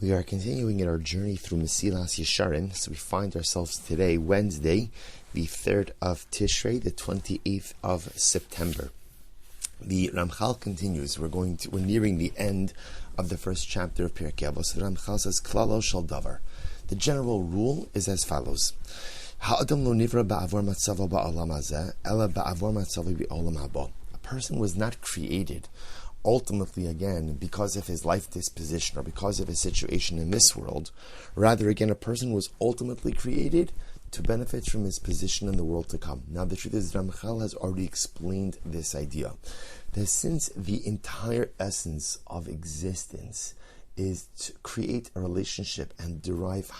We are continuing in our journey through Mesillas Yesharim, so we find ourselves today, Wednesday, the 3rd of Tishrei, the 28th of September. The Ramchal continues. We're nearing the end of the first chapter of Pirkei Avos. So the Ramchal says, Klalo shel davar. The general rule is as follows. Ha'adam lo nivra ba'avor matzavo ba'olam hazeh, ela ba'avor matzavo ba'olam haba. A person was not created ultimately, again, because of his life disposition or because of his situation in this world. Rather, again, a person was ultimately created to benefit from his position in the world to come. Now, the truth is, Ramchal has already explained this idea, that since the entire essence of existence is to create a relationship and derive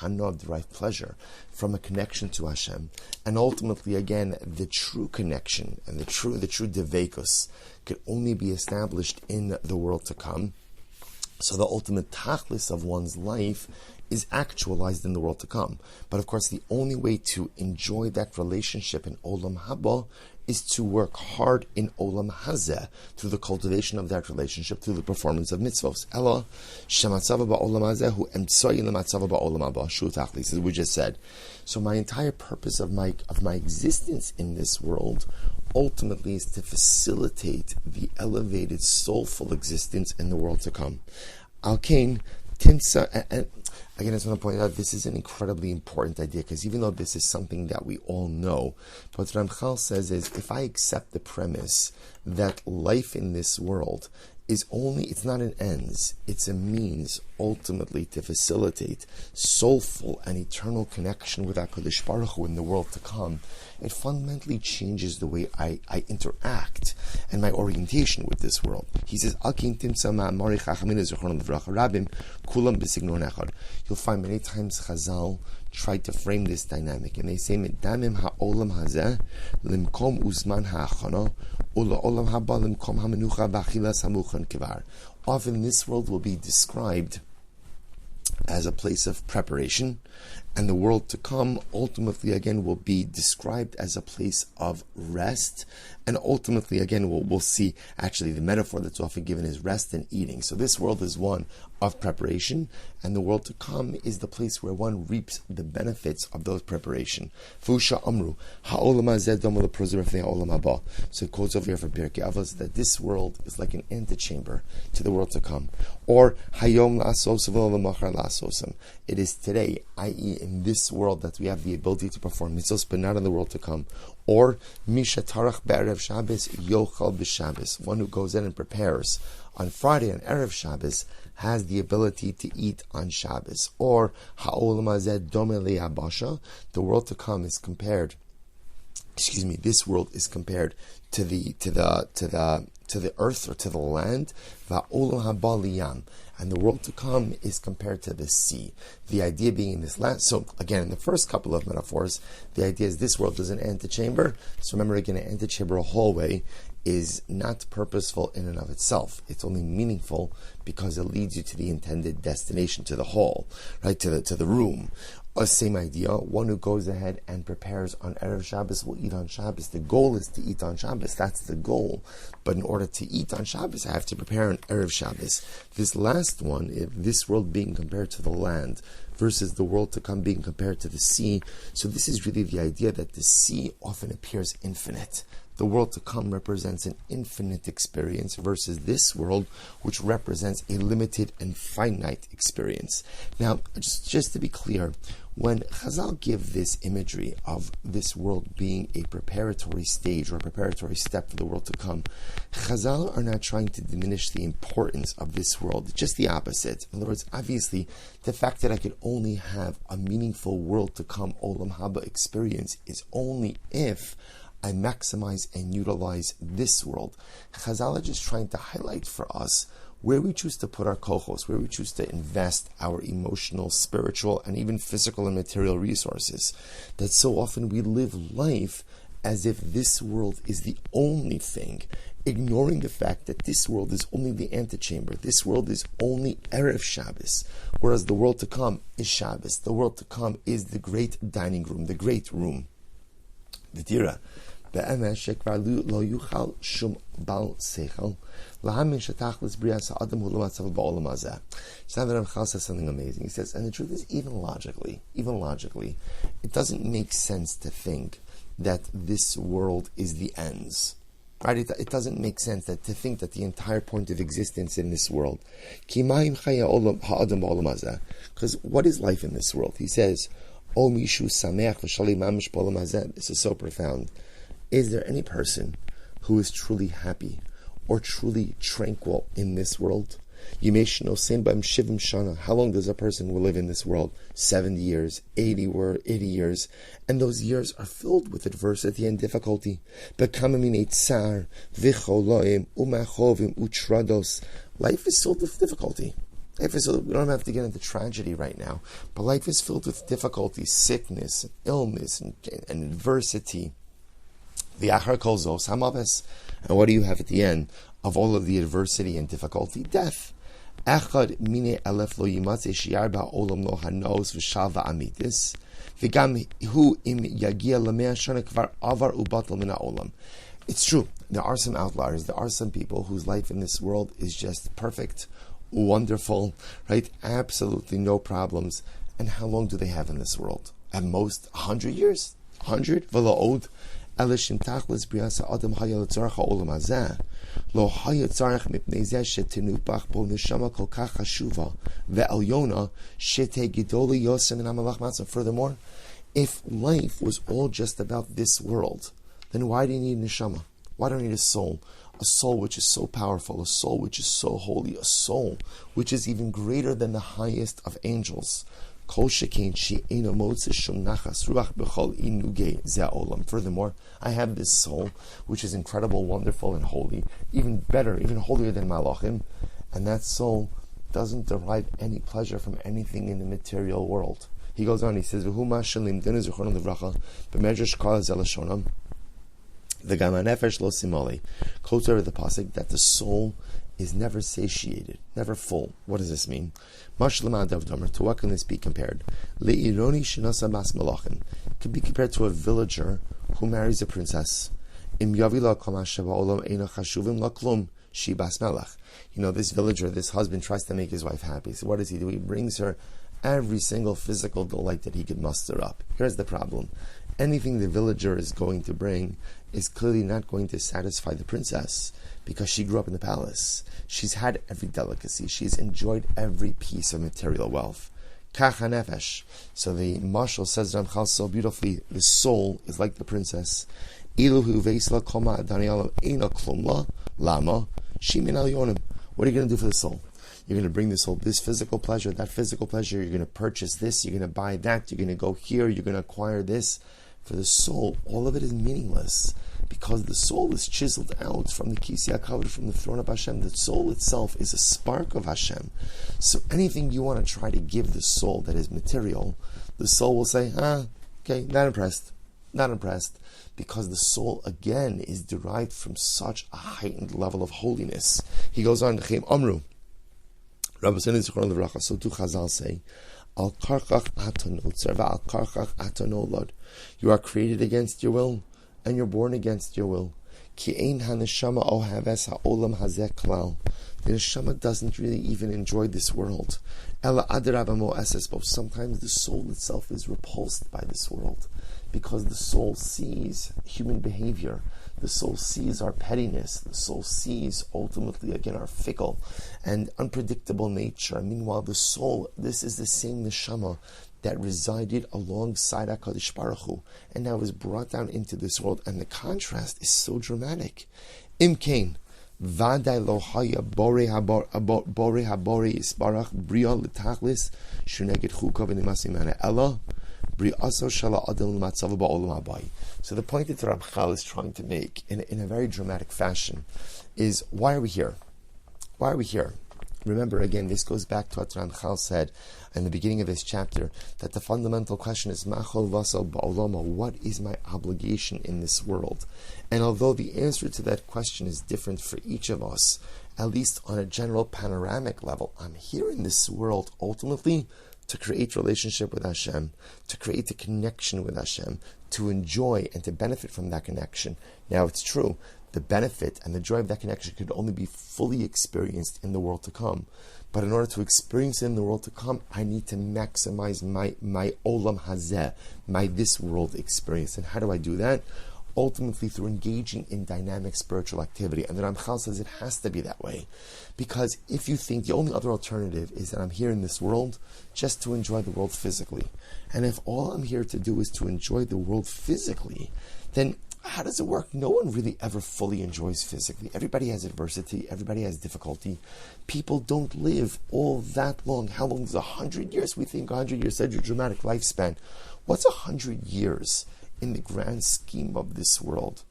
pleasure from a connection to Hashem, and ultimately, again, the true connection and the true devekos could only be established in the world to come. So the ultimate tachlis of one's life is actualized in the world to come. But of course, the only way to enjoy that relationship in Olam Haba is to work hard in Olam Hazeh, through the cultivation of that relationship, through the performance of mitzvos. Ela shematzava ba'olam hazeh hu emtsoyin lematzava ba'olam haba. Shu tachlis, as we just said. So my entire purpose of my existence in this world ultimately is to facilitate the elevated, soulful existence in the world to come. Al-Kain, Timsa, and again, I just want to point out, this is an incredibly important idea, because even though this is something that we all know, what Ramchal says is, if I accept the premise that life in this world is it's not an ends, it's a means ultimately to facilitate soulful and eternal connection with HaKadosh Baruch Hu in the world to come, it fundamentally changes the way I interact and my orientation with this world. He says, you'll find many times Chazal try to frame this dynamic, and they say, Medamim ha'olam hazeh limkom uzman ha'achana ula olam haba limkom ha'menucha v'achilas ha'muchan kivar. Often this world will be described as a place of preparation, and the world to come ultimately again will be described as a place of rest, and ultimately again we'll see actually the metaphor that's often given is rest and eating. So this world is one of preparation, and the world to come is the place where one reaps the benefits of those preparation. Fusha amru ha'olam hazeh dama leprozir b'fnei ha'olam haba. So it quotes over here from Pirkei Avos that this world is like an antechamber to the world to come. Or hayom la'asos v'lo l'machar la'asosam. It is today, i.e. in this world, that we have the ability to perform mitzvos, but not in the world to come. Or misha tarach be'erev Shabbos yochal b'Shabbos. One who goes in and prepares on Friday and Erev Shabbos has the ability to eat on Shabbos. Or ha'olam hazeh domeh le'habasha. The world to come is compared. This world is compared to the earth or to the land. Va'olam haba liyam. And the world to come is compared to the sea. The idea being in this last, so again, in the first couple of metaphors, the idea is this world is an antechamber. So remember again, an antechamber, a hallway, is not purposeful in and of itself. It's only meaningful because it leads you to the intended destination, to the hall, right, to the room. Same idea, one who goes ahead and prepares on Erev Shabbos will eat on Shabbos. The goal is to eat on Shabbos, that's the goal. But in order to eat on Shabbos, I have to prepare on Erev Shabbos. This last one, if this world being compared to the land versus the world to come being compared to the sea, so this is really the idea that the sea often appears infinite. The world to come represents an infinite experience versus this world, which represents a limited and finite experience. Now, just to be clear, when Chazal give this imagery of this world being a preparatory stage or a preparatory step for the world to come, Chazal are not trying to diminish the importance of this world, just the opposite. In other words, obviously, the fact that I could only have a meaningful world to come, Olam Haba experience, is only if I maximize and utilize this world. Chazal are just trying to highlight for us where we choose to put our kochos, where we choose to invest our emotional, spiritual, and even physical and material resources. That so often we live life as if this world is the only thing, ignoring the fact that this world is only the antechamber, this world is only Erev Shabbos, whereas the world to come is Shabbos. The world to come is the great dining room, the great room. The Tira, be'emes shekvar lo yuchal shum bal seichel lahamin shetachlis brias ha'adam hu lo matzav ba'olam hazeh. So now the Ramchal says something amazing. He says, and the truth is, even logically, it doesn't make sense to think that this world is the ends. Right? It doesn't make sense to think that the entire point of existence in this world. Because what is life in this world? He says, this is so profound. Is there any person who is truly happy or truly tranquil in this world? How long does a person will live in this world? 70 years, 80 years. And those years are filled with adversity and difficulty. Life is filled with difficulty. We don't have to get into tragedy right now, but life is filled with difficulty, sickness, and illness, and adversity. And what do you have at the end of all of the adversity and difficulty? Death. Echad mine elef lo yimatze shiar ba'olam lo hanos v'shalva amitis v'gam hu im yagia lemea shana kvar avar ubatal min ha'olam. It's true. There are some outliers. There are some people whose life in this world is just perfect, wonderful, right? Absolutely no problems. And how long do they have in this world? At most 100 years. 100? V'lo od. Elishim tachlis briasa adam haya l'tzarcha olam hazeh. Lo haya tzarech mipnei zeh shetinupach bo neshama kol kach hashuva ve'elyona shete gidoli yosem and amalach matzah. Furthermore, if life was all just about this world, then why do you need neshama? Why do you need a soul? A soul which is so powerful, a soul which is so holy, a soul which is even greater than the highest of angels. Furthermore, I have this soul which is incredible, wonderful, and holy, even better, even holier than Malachim, and that soul doesn't derive any pleasure from anything in the material world. He goes on, he says, the quotes over the pasuk that the soul is never satiated, never full. What does this mean? To what can this be compared? It could be compared to a villager who marries a princess. This villager, this husband tries to make his wife happy. So what does he do? He brings her every single physical delight that he could muster up. Here's the problem. Anything the villager is going to bring is clearly not going to satisfy the princess, because she grew up in the palace. She's had every delicacy. She's enjoyed every piece of material wealth. Kach hanefesh. So the Mashal says Ramchal so beautifully, the soul is like the princess. Iluhu veisla koma adaniyalam eina klumla lama shimin al yonim. What are you going to do for the soul? You're going to bring the soul this physical pleasure, that physical pleasure. You're going to purchase this. You're going to buy that. You're going to go here. You're going to acquire this. For the soul, all of it is meaningless, because the soul is chiseled out from the Kisya Kavod, from the throne of Hashem. The soul itself is a spark of Hashem. So anything you want to try to give the soul that is material, the soul will say, okay, not impressed, because the soul, again, is derived from such a heightened level of holiness. He goes on, Amru, Rabbi Sani Zichron Levracha, so do Chazal say, Al karchach atonot, al karchach atonolad. You are created against your will, and you're born against your will. Ki ein haneshama ohaves ha'olam hazeh klal. The neshama doesn't really even enjoy this world. Ela adraba mo esesbo. Sometimes the soul itself is repulsed by this world, because the soul sees human behavior. The soul sees our pettiness. The soul sees, ultimately, again, our fickle and unpredictable nature. Meanwhile, the soul, this is the same neshama that resided alongside HaKadosh Baruch Hu, and now is brought down into this world. And the contrast is so dramatic. Imkain, Vaday lo haya bore habore isbarach bria l'tachlis shuneged chuka v'nimasimana ella. So the point that Ramchal is trying to make in a very dramatic fashion is, why are we here? Why are we here? Remember, again, this goes back to what Ramchal said in the beginning of this chapter, that the fundamental question is, Machol vasal ba'olama, what is my obligation in this world? And although the answer to that question is different for each of us, at least on a general panoramic level, I'm here in this world ultimately to create relationship with Hashem, to create a connection with Hashem, to enjoy and to benefit from that connection. Now it's true, the benefit and the joy of that connection could only be fully experienced in the world to come. But in order to experience it in the world to come, I need to maximize my olam hazeh, my this world experience. And how do I do that? Ultimately through engaging in dynamic spiritual activity. And the Ramchal says it has to be that way. Because if you think the only other alternative is that I'm here in this world just to enjoy the world physically, and if all I'm here to do is to enjoy the world physically, then how does it work? No one really ever fully enjoys physically. Everybody has adversity. Everybody has difficulty. People don't live all that long. How long is 100 years? We think 100 years, such a dramatic lifespan. What's 100 years in the grand scheme of this world?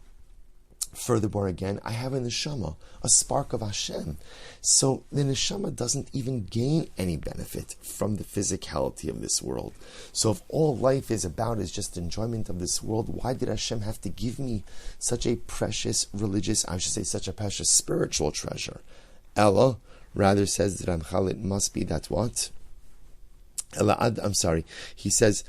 Furthermore, again, I have a neshama, a spark of Hashem. So the neshama doesn't even gain any benefit from the physicality of this world. So if all life is about is just enjoyment of this world, why did Hashem have to give me such a precious religious, I should say such a precious spiritual treasure? Ella rather says that Ramchal, it must be that what? He says,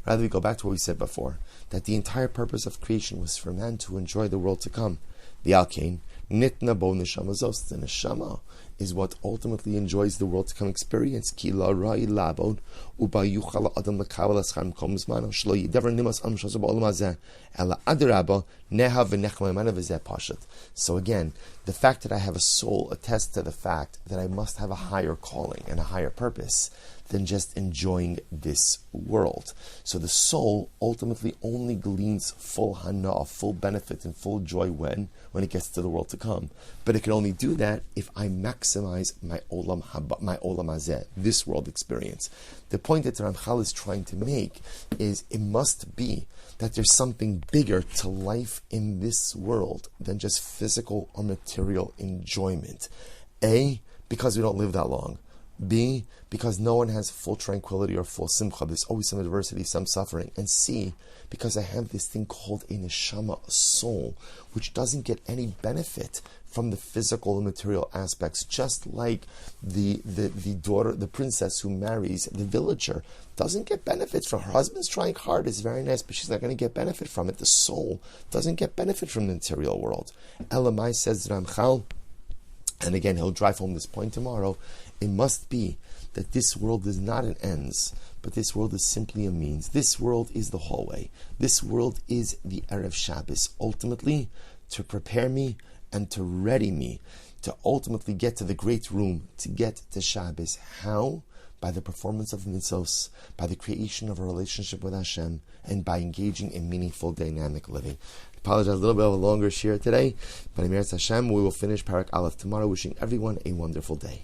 Rather, we go back to what we said before, that the entire purpose of creation was for man to enjoy the world to come. The Alkain, Nitna Bo Neshama Zos, the Neshama is what ultimately enjoys the world to come experience. Ki la rai labod, uba yuchala adam lekabel escharm komzman, shlo yidavar nimas am shazu ba'olam hazeh, ela adarabba, neha v'nechma imana v'zeh pashat. So again, the fact that I have a soul attests to the fact that I must have a higher calling and a higher purpose than just enjoying this world. So the soul ultimately only gleans full hana, full benefit and full joy when it gets to the world to come. But it can only do that if I maximize my olam hazeh, this world experience. The point that Ramchal is trying to make is it must be that there's something bigger to life in this world than just physical or material enjoyment. A, because we don't live that long. B, because no one has full tranquility or full simcha. There's always some adversity, some suffering. And C, because I have this thing called a neshama, a soul, which doesn't get any benefit from the physical and material aspects, just like the daughter, the princess who marries the villager, doesn't get benefit from her husband's trying hard. It's very nice, but she's not going to get benefit from it. The soul doesn't get benefit from the material world. Elamai says Ramchal, and again, he'll drive home this point tomorrow, it must be that this world is not an ends, but this world is simply a means. This world is the hallway. This world is the Erev Shabbos, ultimately to prepare me and to ready me to ultimately get to the great room, to get to Shabbos. How? By the performance of mitzvos, by the creation of a relationship with Hashem, and by engaging in meaningful, dynamic living. I apologize, a little bit of a longer share today, but Amirat Hashem, we will finish Parak Aleph tomorrow, wishing everyone a wonderful day.